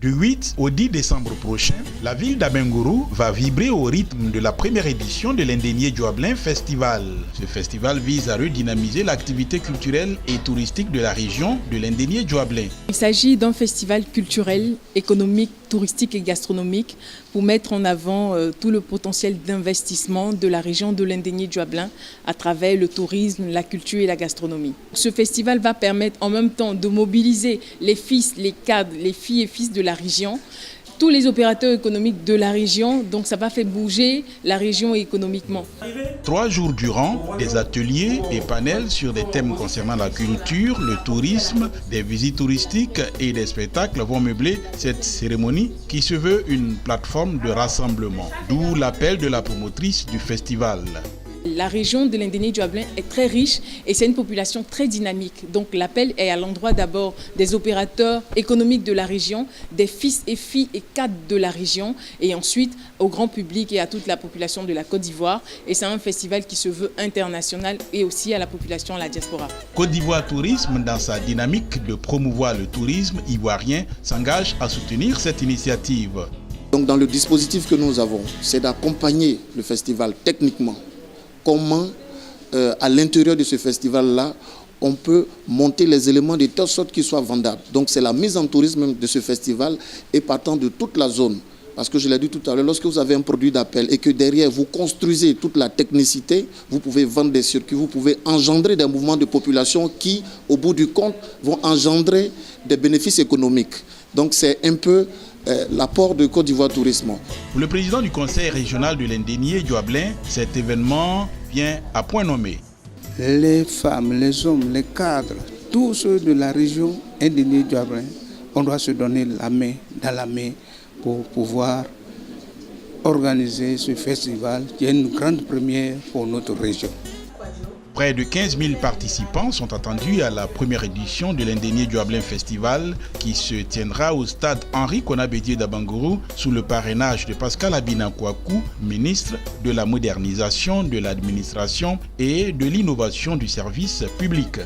Du 8 au 10 décembre prochain, la ville d'Abengourou va vibrer au rythme de la première édition de l'Indénié Dioablin Festival. Ce festival vise à redynamiser l'activité culturelle et touristique de la région de l'Indénié Dioablin. Il s'agit d'un festival culturel, économique, touristique et gastronomique pour mettre en avant tout le potentiel d'investissement de la région de l'Indénié Dioablin à travers le tourisme, la culture et la gastronomie. Ce festival va permettre en même temps de mobiliser les fils, les cadres, les filles et fils de la région, tous les opérateurs économiques de la région, donc ça va faire bouger la région économiquement. 3 jours durant, des ateliers et panels sur des thèmes concernant la culture, le tourisme, des visites touristiques et des spectacles vont meubler cette cérémonie qui se veut une plateforme de rassemblement, d'où l'appel de la promotrice du festival. La région de l'Indénié Dioablin est très riche et c'est une population très dynamique. Donc l'appel est à l'endroit d'abord des opérateurs économiques de la région, des fils et filles et cadres de la région et ensuite au grand public et à toute la population de la Côte d'Ivoire. Et c'est un festival qui se veut international et aussi à la population, à la diaspora. Côte d'Ivoire Tourisme, dans sa dynamique de promouvoir le tourisme ivoirien, s'engage à soutenir cette initiative. Donc dans le dispositif que nous avons, c'est d'accompagner le festival techniquement. Comment, à l'intérieur de ce festival-là, on peut monter les éléments de telle sorte qu'ils soient vendables. Donc c'est la mise en tourisme de ce festival et partant de toute la zone. Parce que je l'ai dit tout à l'heure, lorsque vous avez un produit d'appel et que derrière vous construisez toute la technicité, vous pouvez vendre des circuits, vous pouvez engendrer des mouvements de population qui, au bout du compte, vont engendrer des bénéfices économiques. Donc c'est un peu l'apport de Côte d'Ivoire Tourisme. Pour le président du conseil régional de l'Indénié Dioablin, cet événement vient à point nommé. Les femmes, les hommes, les cadres, tous ceux de la région Indénié Dioablin, on doit se donner la main dans la main pour pouvoir organiser ce festival qui est une grande première pour notre région. Près de 15 000 participants sont attendus à la première édition de l'Indénié Dioablin Festival qui se tiendra au stade Henri Konabedié d'Abengourou sous le parrainage de Pascal Abina Kouakou, ministre de la modernisation de l'administration et de l'innovation du service public.